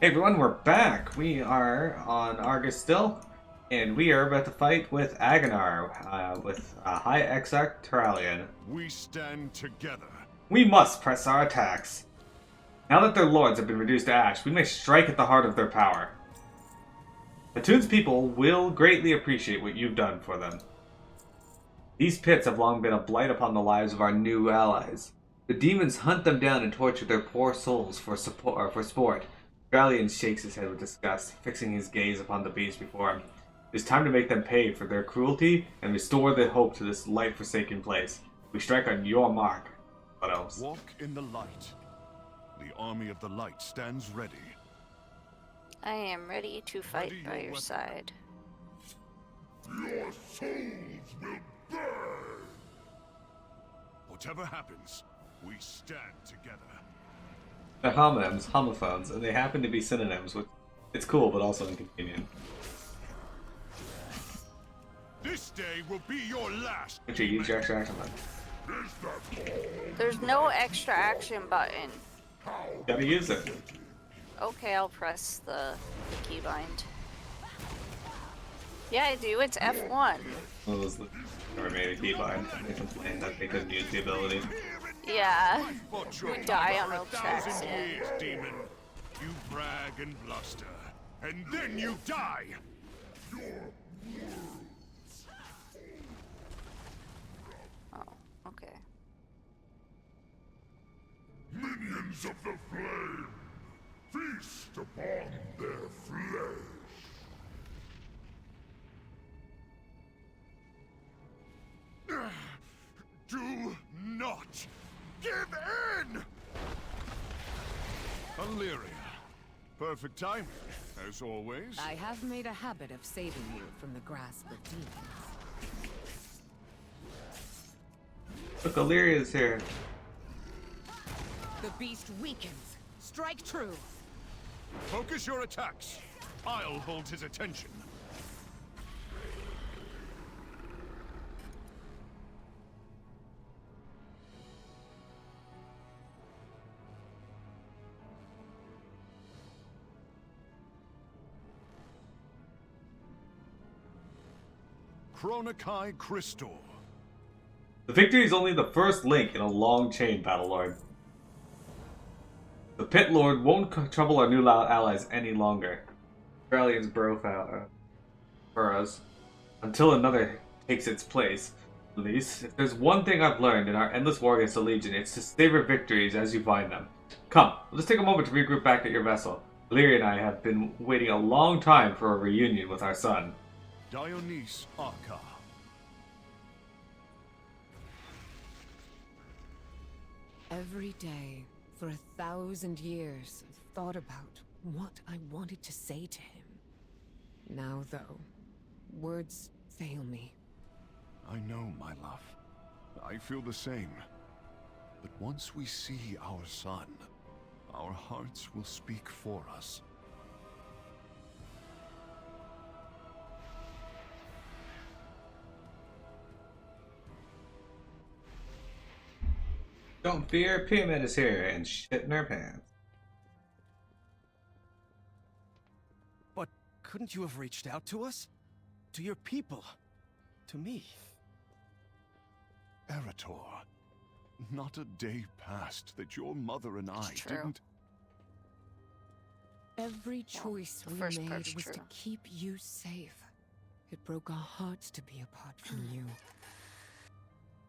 Hey everyone, we're back. We are on Argus still, and we are about to fight with Agonar, with High Exarch Turalian. We stand together. We must press our attacks. Now that their lords have been reduced to ash, we may strike at the heart of their power. Atoon's people will greatly appreciate what you've done for them. These pits have long been a blight upon the lives of our new allies. The demons hunt them down and torture their poor souls for sport. Turalian shakes his head with disgust, fixing his gaze upon the beast before him. It is time to make them pay for their cruelty and restore the hope to this light-forsaken place. We strike on your mark. What else? Walk in the light. The army of the light stands ready. I am ready to fight by your side. Your souls will burn! Whatever happens, we stand together. They're homophones, and they happen to be synonyms, which it's cool but also inconvenient. This day will be your last. Actually, use your extra action button. There's no extra action button. Gotta use it. Okay, I'll press the keybind. Yeah, I do. It's F1. Well, those never made a keybind. They complained that they couldn't use the ability. Yeah. We die on the tracks, yeah. years, demon. You brag and bluster, and then you die. Oh, okay. Minions of the flame, feast upon their flesh. Do not give in! Illyria. Perfect timing, as always. I have made a habit of saving you from the grasp of demons. Look, Illyria's here. The beast weakens. Strike true. Focus your attacks. I'll hold his attention. Chronicae Christor. The victory is only the first link in a long chain, Battle Lord. The Pit Lord won't trouble our new allies any longer. Turalian's brow furrows. Until another takes its place. At least, if there's one thing I've learned in our endless war against the Legion, it's to savor victories as you find them. Come, let's take a moment to regroup back at your vessel. Illyria and I have been waiting a long time for a reunion with our son. Dionys Arca. Every day, for 1,000 years, I've thought about what I wanted to say to him. Now, though, words fail me. I know, my love. I feel the same. But once we see our son, our hearts will speak for us. Don't fear, Pyramid is here and shit in her pants. But couldn't you have reached out to us? To your people? To me? Erator, not a day passed that your mother and I true. didn't... Every choice the we first made part's was true. to keep you safe. It broke our hearts to be apart from you.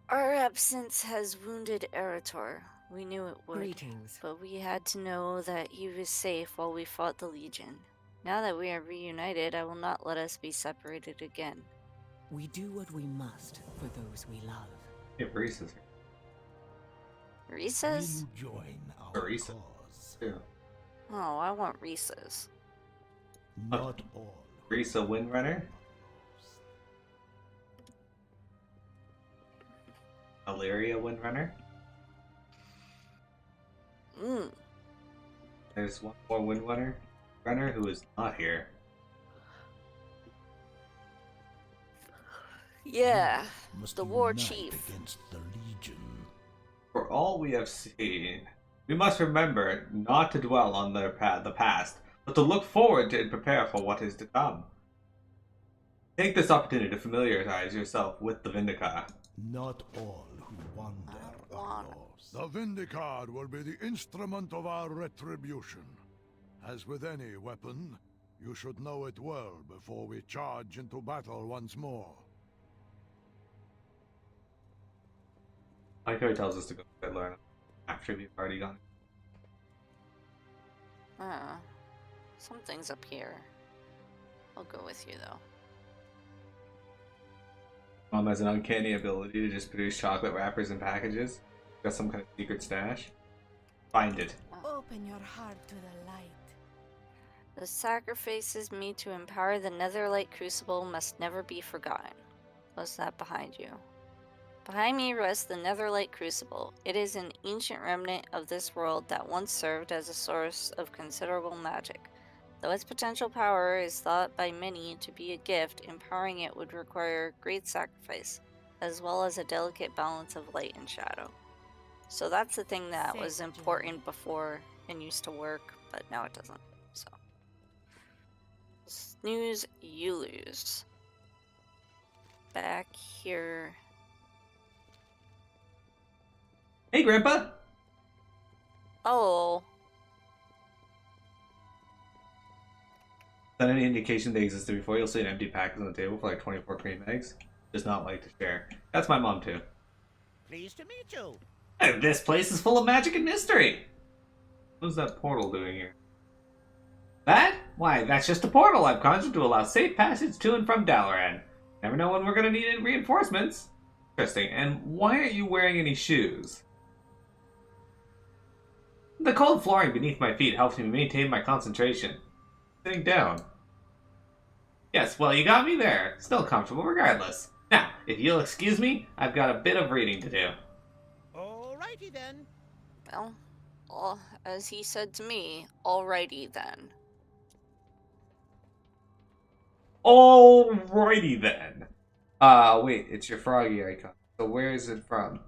Our absence has wounded Erator. We knew it would. Greetings. But we had to know that he was safe while we fought the Legion. Now that we are reunited, I will not let us be separated again. We do what we must for those we love. Yeah, Reese's here. Reese's? You join our Teresa. cause. Yeah. Oh, I want Reese's. Not all. Risa Windrunner. Illyria Windrunner. There's one more Windrunner who is not here. Yeah, Must the war unite chief. against the Legion. For all we have seen, we must remember not to dwell on the past, but to look forward to and prepare for what is to come. Take this opportunity to familiarize yourself with the Vindicar. Not all who wander are lost. The Vindicar will be the instrument of our retribution. As with any weapon, you should know it well before we charge into battle once more. I like how he tells us to go get Lorna after we've already gone. Something's up here. I'll go with you though. Mom has an uncanny ability to just produce chocolate wrappers and packages. Got some kind of secret stash. Find it. Open your heart to the light. The sacrifices made to empower the Netherlight Crucible must never be forgotten. What's that behind you? Behind me rests the Netherlight Crucible. It is an ancient remnant of this world that once served as a source of considerable magic. Though its potential power is thought by many to be a gift, empowering it would require great sacrifice, as well as a delicate balance of light and shadow. So that's the thing that was important before and used to work, but now it doesn't. So, snooze, you lose. Back here. Hey, Grandpa! Oh. Without any indication they existed before, you'll see an empty package on the table for like 24 cream eggs. Does not like to share. That's my mom, too. Pleased to meet you. And this place is full of magic and mystery! What's that portal doing here? That? Why, that's just a portal I've conjured to allow safe passage to and from Dalaran. Never know when we're gonna need any reinforcements. Interesting. And why aren't you wearing any shoes? The cold flooring beneath my feet helps me maintain my concentration. Sitting down. Yes, well, you got me there. Still comfortable regardless. Now, if you'll excuse me, I've got a bit of reading to do. Alrighty then. Well, as he said to me, alrighty then. Alrighty then. Wait, it's your froggy icon. So where is it from?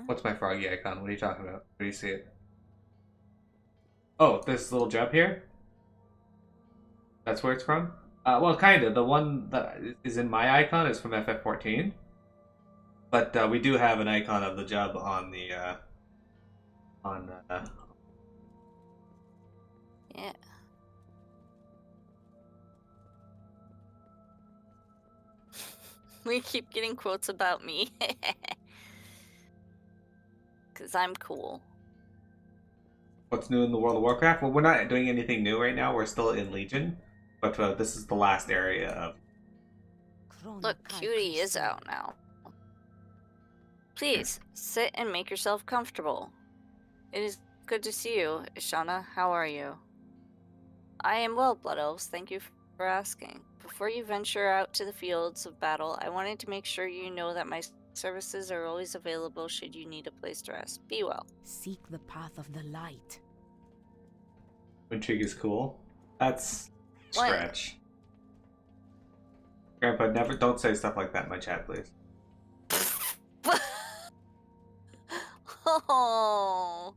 What's my froggy icon? What are you talking about? Where do you see it? Oh, this little jump here? That's where it's from? Well, kind of. The one that is in my icon is from FF14. But we do have an icon of the jub on the, Yeah. We keep getting quotes about me. Because I'm cool. What's new in the world of Warcraft? Well, we're not doing anything new right now. We're still in Legion. But this is the last area of... Look, Cutie is out now. Please, sit and make yourself comfortable. It is good to see you, Ishana. How are you? I am well, Blood Elves. Thank you for asking. Before you venture out to the fields of battle, I wanted to make sure you know that my services are always available should you need a place to rest. Be well. Seek the path of the light. Intrigue is cool. That's... What? stretch. Grandpa, don't say stuff like that in my chat, please. Oh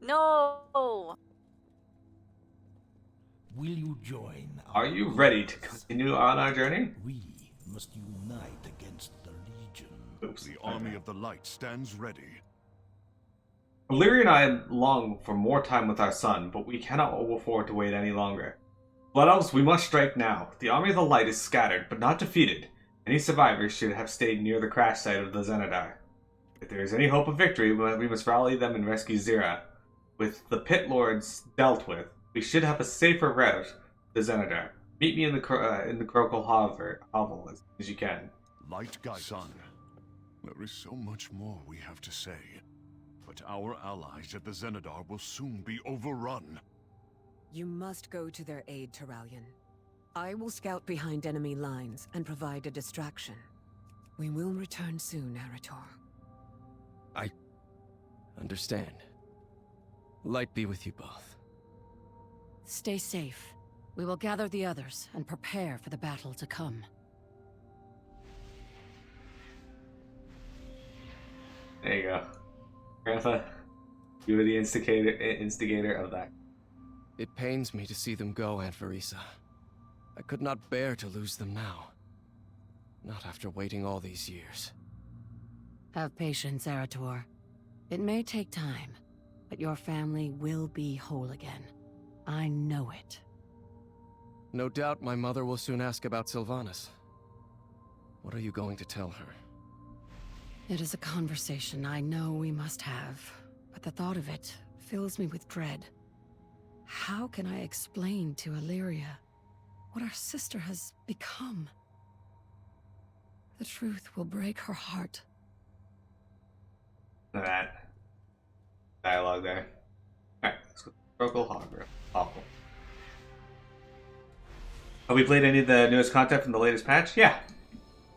no! Will you join? Are you ready to continue on our journey? We must unite against the Legion. Oops. The army of the light stands ready. Illyria and I long for more time with our son, but we cannot afford to wait any longer. Blood Elves, we must strike now. The army of the light is scattered, but not defeated. Any survivors should have stayed near the crash site of the Xenedar. If there is any hope of victory, we must rally them and rescue Xe'ra. With the Pit Lords dealt with, we should have a safer route to Xenedar. Meet me in the Crocal Hovel as soon as you can. Light guide son. There is so much more we have to say. But our allies at the Xenedar will soon be overrun. You must go to their aid, Terralion. I will scout behind enemy lines and provide a distraction. We will return soon, Arator. I understand. Light be with you both. Stay safe. We will gather the others and prepare for the battle to come. There you go. Grandpa, you were the instigator of that. It pains me to see them go, Aunt Verisa. I could not bear to lose them now. Not after waiting all these years. Have patience, Zerator. It may take time, but your family will be whole again. I know it. No doubt my mother will soon ask about Sylvanas. What are you going to tell her? It is a conversation I know we must have, but the thought of it fills me with dread. How can I explain to Illyria what our sister has become? The truth will break her heart. That dialogue there. Alright, let's go. Local hologram. Awful. Have we played any of the newest content from the latest patch? Yeah.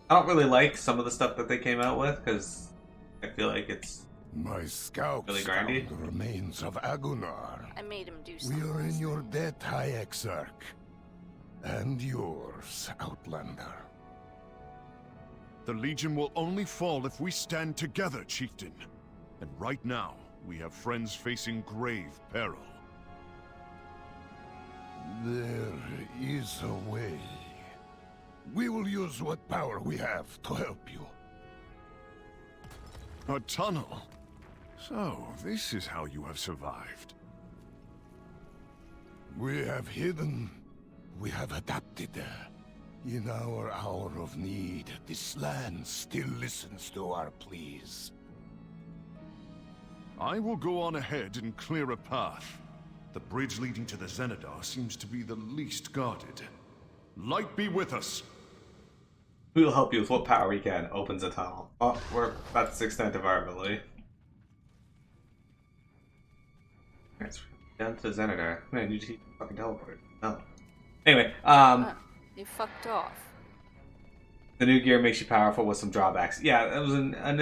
I don't really like some of the stuff that they came out with because I feel like it's My scouts really found grindy. the remains of Agunar. I made him do We something. are in your debt, High Exarch. And yours, Outlander. The Legion will only fall if we stand together, Chieftain. And right now, we have friends facing grave peril. There is a way. We will use what power we have to help you. A tunnel? So, this is how you have survived. We have hidden. We have adapted. In our hour of need, this land still listens to our pleas. I will go on ahead and clear a path. The bridge leading to the Xenedar seems to be the least guarded. Light be with us. We will help you with what power we can. Opens a tunnel. Oh, that's the extent of our ability. Alright, so down to the Xenedar. Man, you just fucking teleport. Oh. Anyway, You fucked off. the new gear makes you powerful with some drawbacks. Yeah, it was a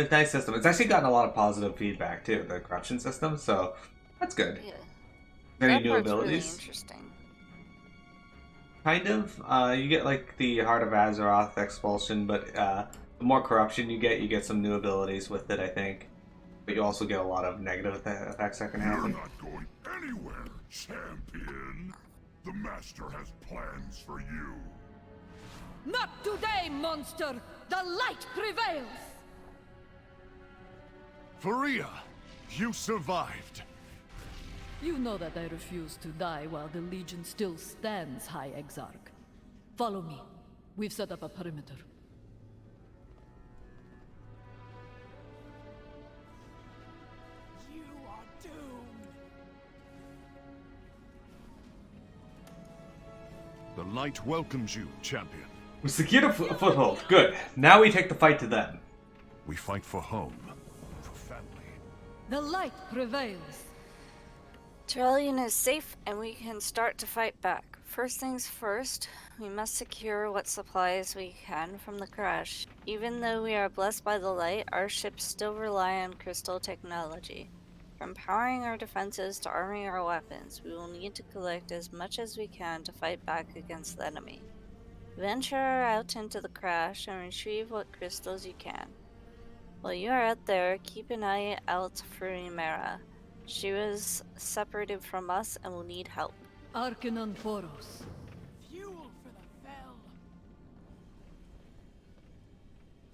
nice system. It's actually gotten a lot of positive feedback too, the corruption system, so that's good. Yeah. Any That new part's abilities? really interesting. Kind of. You get like the Heart of Azeroth expulsion, but the more corruption you get some new abilities with it, I think. But you also get a lot of negative effects that can happen. You're not going anywhere, champion. The Master has plans for you. Not today, monster! The light prevails! Faria, you survived. You know that I refuse to die while the Legion still stands, High Exarch. Follow me. We've set up a perimeter. You are doomed. The light welcomes you, champion. We secured a foothold. Good. Now we take the fight to them. We fight for home, for family. The light prevails. Turelion is safe and we can start to fight back. First things first, we must secure what supplies we can from the crash. Even though we are blessed by the light, our ships still rely on crystal technology. From powering our defenses to arming our weapons, we will need to collect as much as we can to fight back against the enemy. Venture out into the crash and retrieve what crystals you can. While you are out there, keep an eye out for Xe'ra. She was separated from us and will need help. Arcanon Poros. Fuel for the Fel.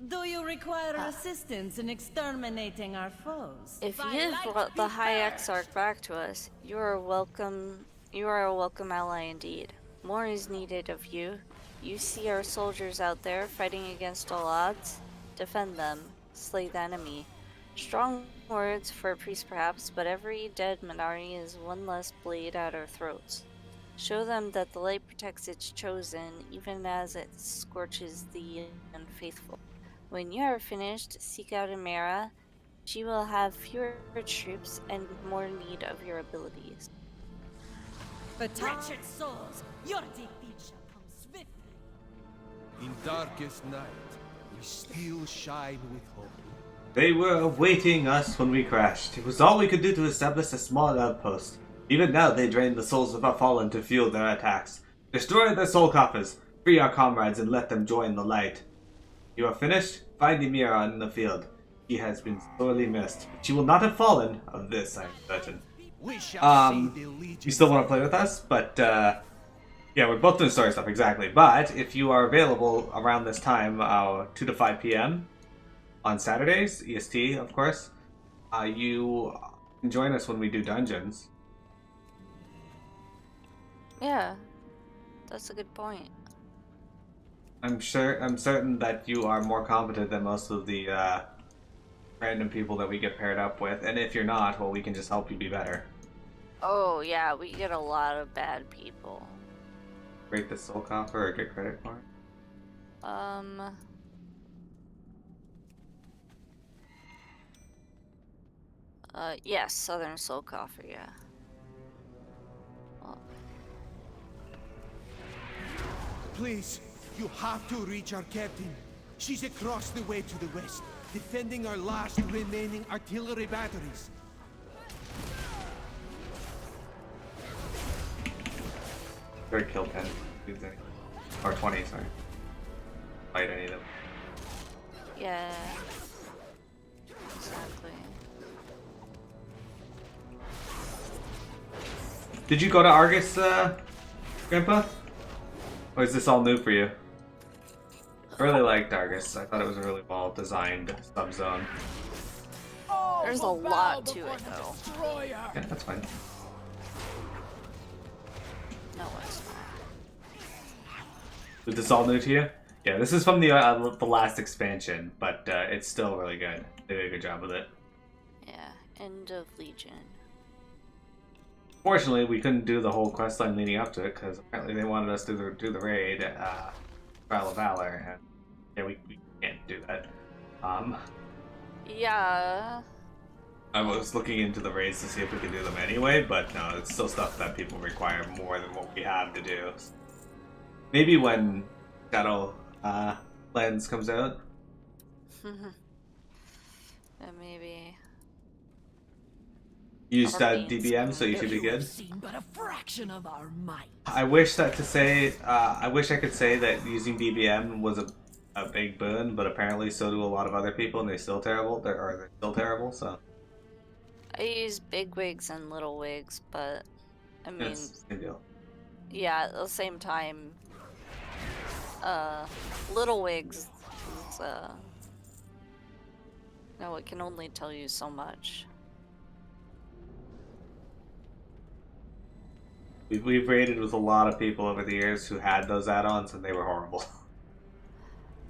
Do you require assistance in exterminating our foes? If By you've light brought the be High fair. Exarch back to us, you are welcome. You are a welcome ally indeed. More is needed of you. You see our soldiers out there fighting against all odds. Defend them. Slay the enemy. Strong words for a priest perhaps, but every dead Minari is one less blade at our throats. Show them that the light protects its chosen, even as it scorches the unfaithful. When you are finished, seek out Xe'ra. She will have fewer troops and more need of your abilities. Wretched souls, your defeat shall come swiftly. In darkest night, we still shine with hope. They were awaiting us when we crashed. It was all we could do to establish a small outpost. Even now they drain the souls of our fallen to fuel their attacks. Destroy their soul coffers, free our comrades, and let them join the light. You are finished? Find Ymira in the field. She has been sorely missed, but she will not have fallen of this, I am certain. We shall see the Legion. you still want to play with us, but yeah, we're both doing story stuff, exactly. But if you are available around this time, 2 to 5 p.m. on Saturdays, EST, of course, you can join us when we do dungeons. Yeah, that's a good point. I'm certain that you are more competent than most of the random people that we get paired up with, and if you're not, well, we can just help you be better. Oh yeah, we get a lot of bad people. Rate the soul coffer or get credit for it? Yes, Southern Soul Coffer, yeah. Well, Please, you have to reach our captain. She's across the way to the west, defending our last remaining artillery batteries. Try to kill 10 dudes anyway. Or 20, sorry. Fight any of them. yeah. Exactly. Did you go to Argus, Grandpa? Or is this all new for you? I really liked Argus. I thought it was a really well designed subzone. There's a lot to it, though. Yeah, that's fine. No, it's not. Is this all new to you? Yeah, this is from the last expansion, but it's still really good. They did a good job with it. Yeah, End of Legion. Fortunately, we couldn't do the whole questline leading up to it because apparently they wanted us to do the raid, Trial of Valor, and yeah, we can't do that. Yeah. I was looking into the raids to see if we could do them anyway, but no, it's still stuff that people require more than what we have to do. Maybe when Shadow Lens comes out. Maybe. Used DBM, so you should be good. Seen but a fraction of our might. I wish I could say that using DBM was a big boon, but apparently so do a lot of other people, and they're still terrible. They're still terrible. So I use big wigs and little wigs, but I mean, same deal. yeah, at the same time, little wigs is, no, it can only tell you so much. We've raided with a lot of people over the years who had those add-ons, and they were horrible.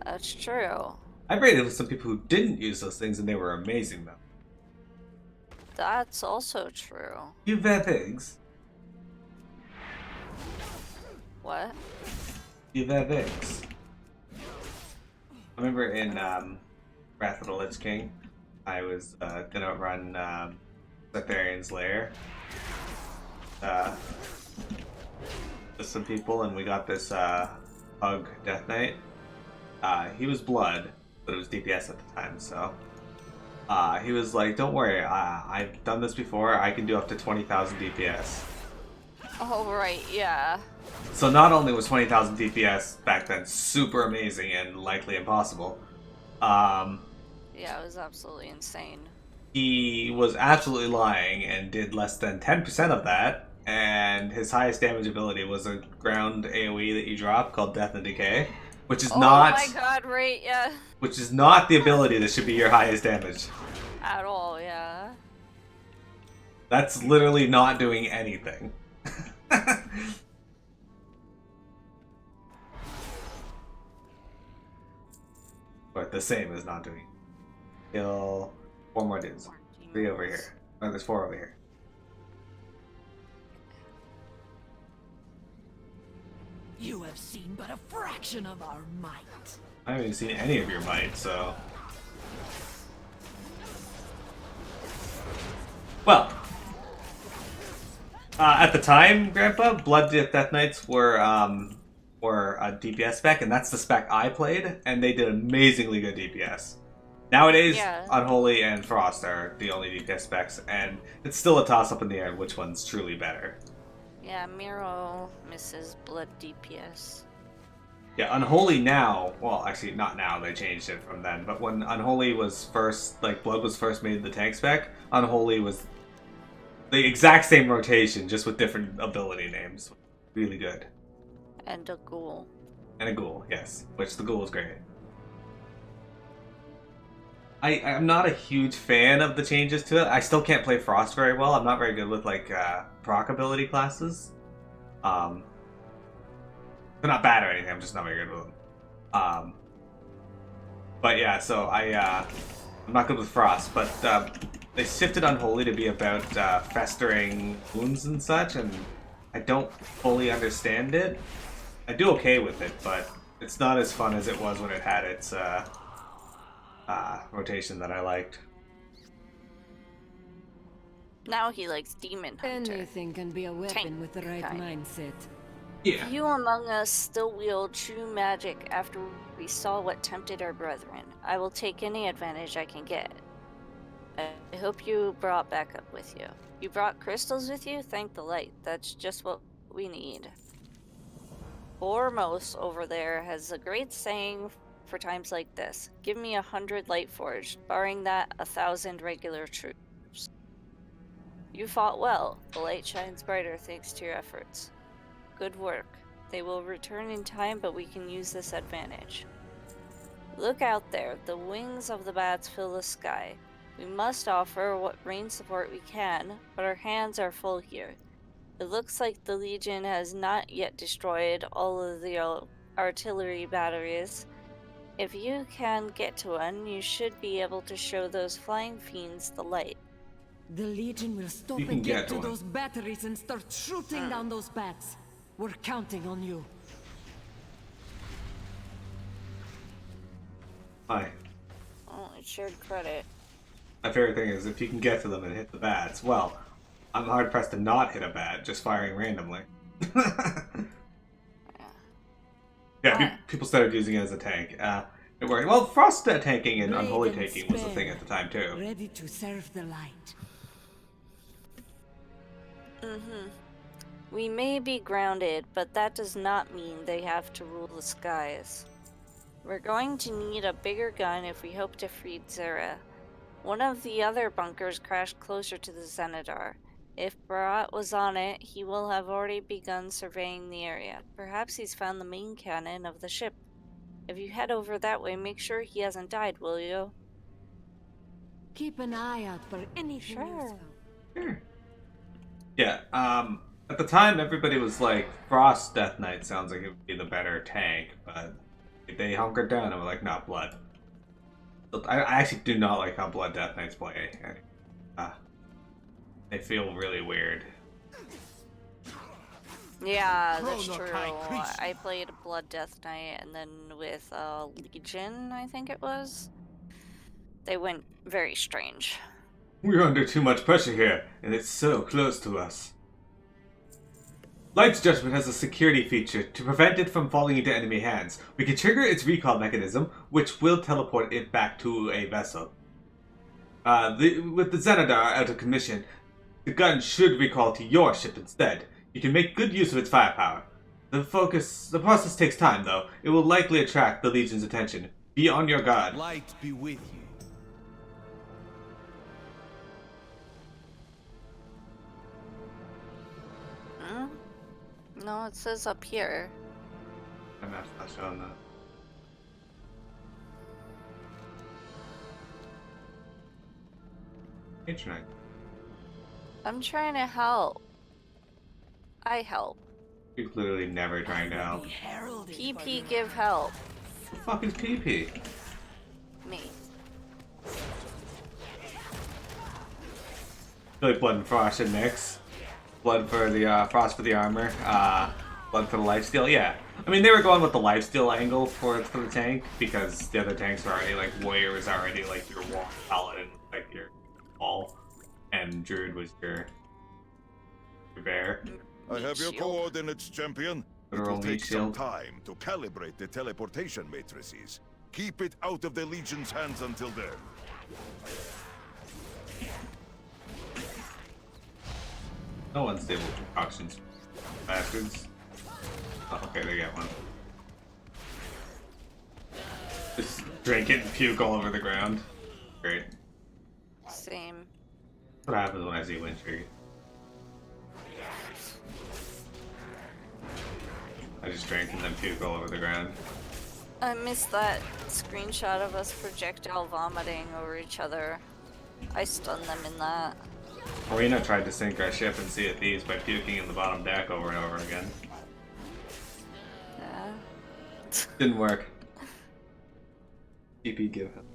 That's true. I've raided with some people who didn't use those things, and they were amazing, though. That's also true. You bad pigs. What? You bad pigs. I remember in Wrath of the Lich King, I was gonna run Zetharian's Lair. With some people, and we got this Pug Death Knight. He was blood, but it was DPS at the time, so he was like, don't worry, I've done this before, I can do up to 20,000 DPS. Oh, right, yeah. So not only was 20,000 DPS back then super amazing and likely impossible, yeah, it was absolutely insane. he was absolutely lying and did less than 10% of that, and his highest damage ability was a ground AoE that you drop called Death and Decay, which is not... Oh my god, right, yeah. Which is not the ability that should be your highest damage. At all, yeah. That's literally not doing anything. But the same as not doing. Kill 4 more dudes. 3 over here. Oh, there's 4 over here. You have seen but a fraction of our might. I haven't even seen any of your might, so... Well, at the time, Grandpa, Blood Death Knights were a DPS spec, and that's the spec I played, and they did amazingly good DPS. Nowadays, Yeah. Unholy and Frost are the only DPS specs, and it's still a toss-up in the air which one's truly better. Yeah, Miro misses blood DPS. Yeah, Unholy now, well, actually, not now, they changed it from then, but when Unholy was first, like, Blood was first made the tank spec, Unholy was the exact same rotation, just with different ability names. Really good. And a ghoul. And a ghoul, yes. Which the ghoul is great. I'm not a huge fan of the changes to it. I still can't play Frost very well. I'm not very good with like proc ability classes. They're not bad or anything. I'm just not very good with them. But yeah, so I'm not good with Frost. But they shifted Unholy to be about festering wounds and such, and I don't fully understand it. I do okay with it, but it's not as fun as it was when it had its rotation that I liked. Now he likes Demon Hunter. Anything can be a weapon Tank with the right kind. mindset. Yeah. Few among us still wield true magic after we saw what tempted our brethren. I will take any advantage I can get. I hope you brought backup with you. You brought crystals with you? Thank the light. That's just what we need. Foremost over there has a great saying for times like this. Give me 100 light forged, barring that 1,000 regular troops. You fought well. The light shines brighter thanks to your efforts. Good work. They will return in time, but we can use this advantage. Look out there. The wings of the bats fill the sky. We must offer what rain support we can, but our hands are full here. It looks like the Legion has not yet destroyed all of the artillery batteries. If you can get to one, you should be able to show those flying fiends the light. The Legion will stop You can and get get to one. those batteries and start shooting down those bats. We're counting on you. Hi. Oh, it shared credit. My favorite thing is if you can get to them and hit the bats. Well, I'm hard pressed to not hit a bat just firing randomly. Yeah, people started using it as a tank. It worked. Well, frost tanking and unholy Blade and tanking was a spear, thing at the time too. Ready to serve the light. We may be grounded, but that does not mean they have to rule the skies. We're going to need a bigger gun if we hope to free Xe'ra. One of the other bunkers crashed closer to the Xenedar. If Barat was on it, he will have already begun surveying the area. Perhaps he's found the main cannon of the ship. If you head over that way, make sure he hasn't died, will you? Keep an eye out for anything Sure. useful. Yeah, at the time everybody was like, Frost Death Knight sounds like it would be the better tank, but they hunkered down and were like, nah, Blood. I actually do not like how Blood Death Knights play. They feel really weird. Yeah, that's Chrono true. Tigress. I played Blood Death Knight and then with Legion, I think it was. They went very strange. We're under too much pressure here, and it's so close to us. Light's Judgment has a security feature to prevent it from falling into enemy hands. We can trigger its recall mechanism, which will teleport it back to a vessel. With the Xenedar out of commission, the gun should recall to your ship instead. You can make good use of its firepower. The process takes time, though. It will likely attract the Legion's attention. Be on your guard. Light be with you. Hmm? No, it says up here. I'm not showing that. Internet. I'm trying to help. I help. You're clearly never trying to help. PP give help. What the fuck is PP? Me. Like Blood and Frost and mix. Blood for the Frost for the armor. Blood for the lifesteal. Yeah, I mean they were going with the lifesteal angle for the tank because the other tanks were already like warrior was already like your wall paladin, like your wall, and druid was your bear. I have your Shield. coordinates, champion. It Literal will meat take some shield. time to calibrate the teleportation matrices. Keep it out of the Legion's hands until then. No unstable concoctions, bastards. Oh, okay, they get one. Just drink it and puke all over the ground. Great. Same. That's what happens when I see Windtree. just drink and then puke all over the ground. I missed that screenshot of us projectile vomiting over each other. I stunned them in that. Marina tried to sink our ship in Sea of Thieves by puking in the bottom deck over and over again. Yeah. Didn't work. TP give him.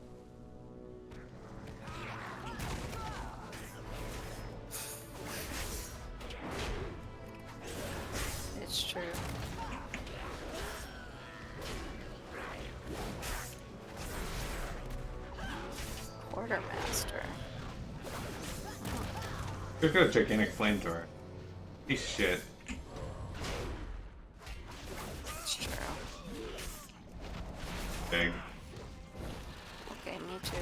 It's true. Quartermaster. Could go gigantic flamethrower. Piece of shit. It's true. Big. Okay, me too.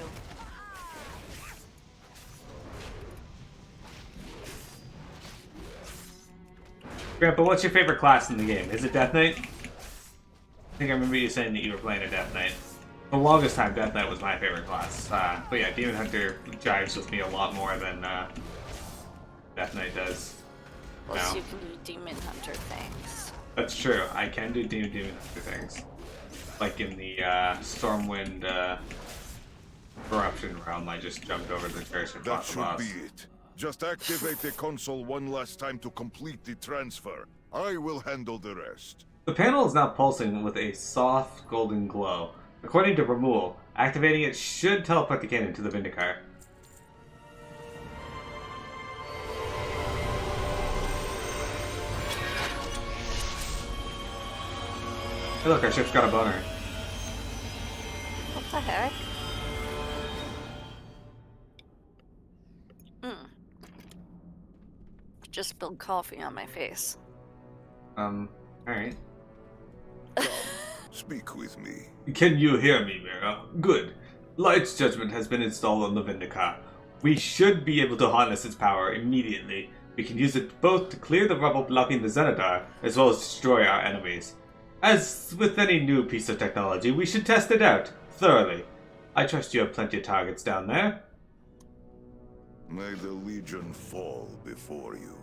Grandpa, what's your favorite class in the game? Is it Death Knight? I think I remember you saying that you were playing a Death Knight. For the longest time, Death Knight was my favorite class. But yeah, Demon Hunter jives with me a lot more than Death Knight does. Plus, No. you can do Demon Hunter things. That's true. I can do Demon Hunter things. Like in the Stormwind Corruption realm, I just jumped over the church and That fought the should boss. be it. Just activate the console one last time to complete the transfer. I will handle the rest. The panel is now pulsing with a soft golden glow. According to Ramul, activating it should teleport the cannon to the Vindicar. Hey look, our ship's got a boner. What the heck? Just spilled coffee on my face. Alright. Speak with me. Can you hear me, Mira? Good. Light's judgment has been installed on the Vindicar. We should be able to harness its power immediately. We can use it both to clear the rubble blocking the Xenedar, as well as destroy our enemies. As with any new piece of technology, we should test it out, thoroughly. I trust you have plenty of targets down there. May the Legion fall before you.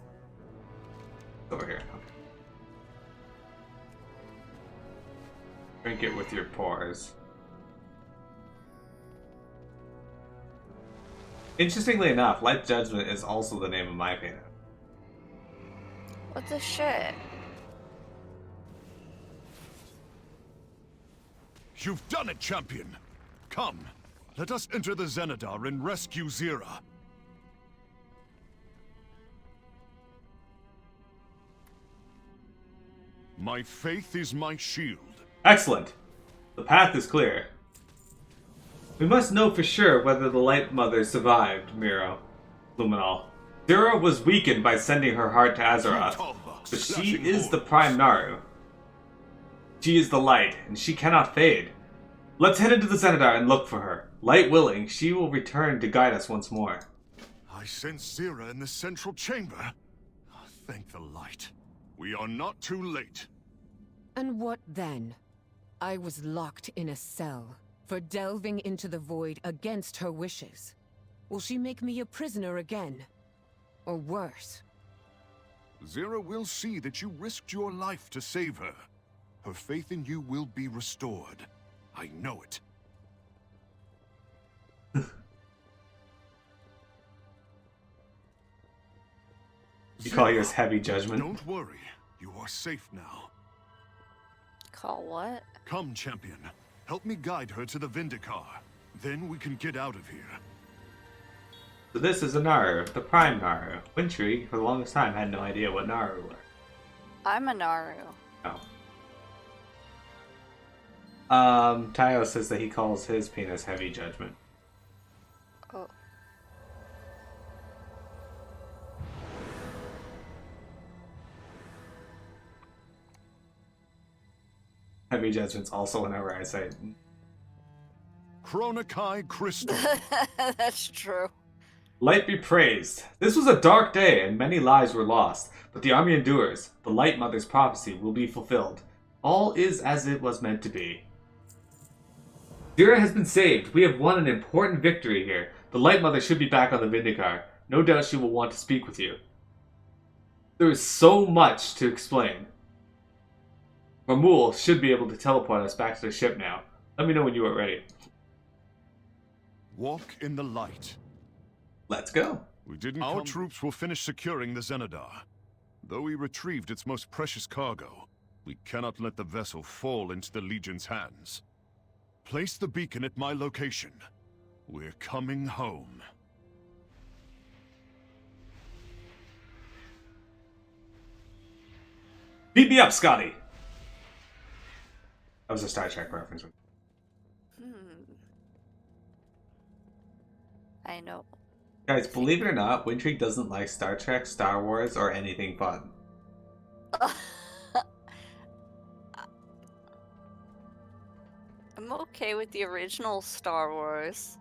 Over here. Okay. Drink it with your pores. Interestingly enough, Light Judgment is also the name of my painting. What the shit? You've done it, champion! Come, let us enter the Xenedar and rescue Xe'ra. My faith is my shield. Excellent. The path is clear. We must know for sure whether the Light Mother survived, Miro. Luminal. Xe'ra was weakened by sending her heart to Azeroth, but she is the Prime Naru. She is the light, and she cannot fade. Let's head into the Xenedar and look for her. Light willing, she will return to guide us once more. I sense Xe'ra in the central chamber. Thank the light. We are not too late. And what then? I was locked in a cell for delving into the void against her wishes. Will she make me a prisoner again? Or worse? Xe'ra will see that you risked your life to save her. Her faith in you will be restored. I know it. You call yours heavy judgment? Don't worry. You are safe now. Call what? Come, champion. Help me guide her to the Vindicar. Then we can get out of here. So this is a Naru, the Prime Naru. Wintry, for the longest time, had no idea what Naru were. I'm a Naru. Oh. Tayo says that he calls his penis heavy judgment. Oh. Heavy judgment's also whenever I say Chronokai Crystal. That's true. Light be praised. This was a dark day and many lives were lost, but the army endures. The Light Mother's prophecy will be fulfilled. All is as it was meant to be. Xe'ra has been saved. We have won an important victory here. The Light Mother should be back on the Vindicar. No doubt she will want to speak with you. There is so much to explain. Ramul should be able to teleport us back to the ship now. Let me know when you are ready. Walk in the light. Let's go. Our troops will finish securing the Xenedar. Though we retrieved its most precious cargo, we cannot let the vessel fall into the Legion's hands. Place the beacon at my location. We're coming home. Beat me up, Scotty! That was a Star Trek reference. I know. Guys, believe it or not, Wintrig doesn't like Star Trek, Star Wars, or anything fun. I'm okay with the original Star Wars.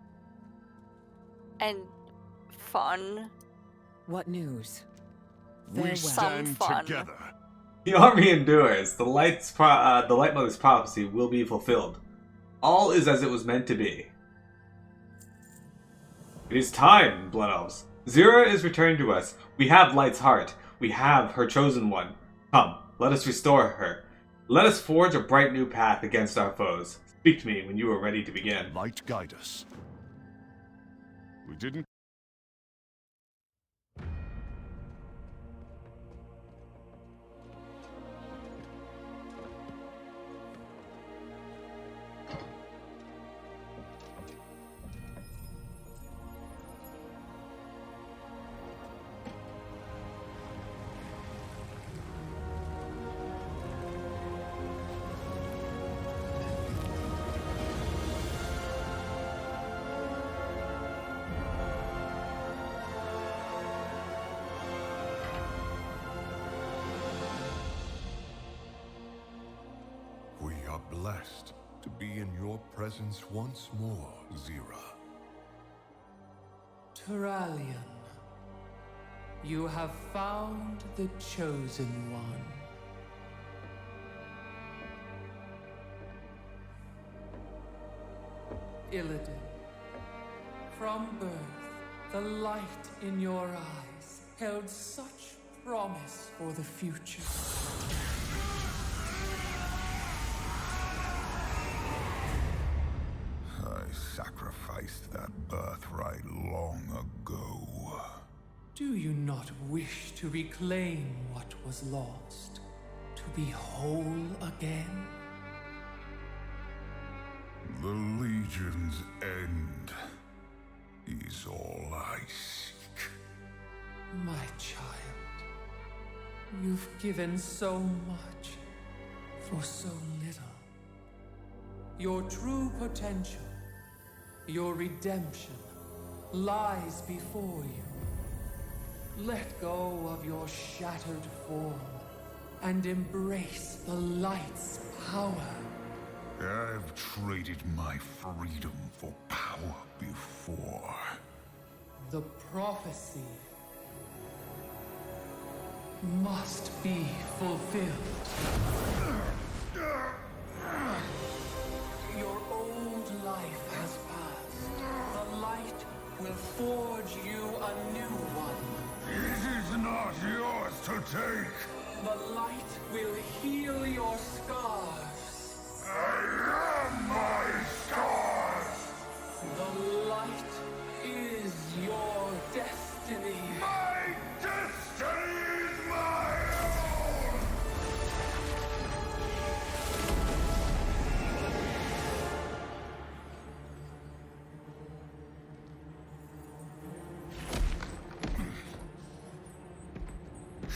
And fun. What news? We stand together. The army endures. The Light Mother's prophecy will be fulfilled. All is as it was meant to be. It is time, Blood Elves. Xe'ra is returning to us. We have Light's heart. We have her chosen one. Come, let us restore her. Let us forge a bright new path against our foes. Speak to me when you are ready to begin. Light guide us. We didn't... We are blessed to be in your presence once more, Xe'ra. Turalian, you have found the chosen one. Illidan, from birth, the light in your eyes held such promise for the future. I sacrificed that birthright long ago. Do you not wish to reclaim what was lost? To be whole again? The Legion's end is all I seek. My child, you've given so much for so little. Your true potential, your redemption, lies before you. Let go of your shattered form and embrace the light's power. I've traded my freedom for power before. The prophecy must be fulfilled. Your old life has passed. The light will forge you a new one. It is not yours to take. The light will heal your scars. I am my scars. The light is your destiny. My destiny is my own.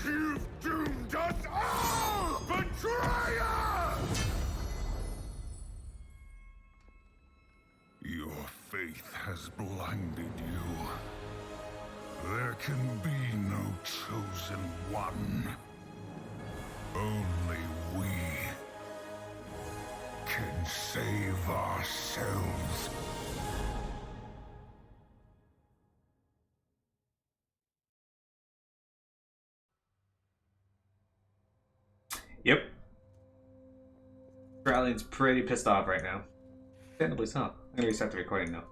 You've doomed us all, betrayer! Your faith has blinded you. There can be no chosen one. Only we can save ourselves. Yep. Turalian's pretty pissed off right now. Understandably so. I'm gonna reset the recording now.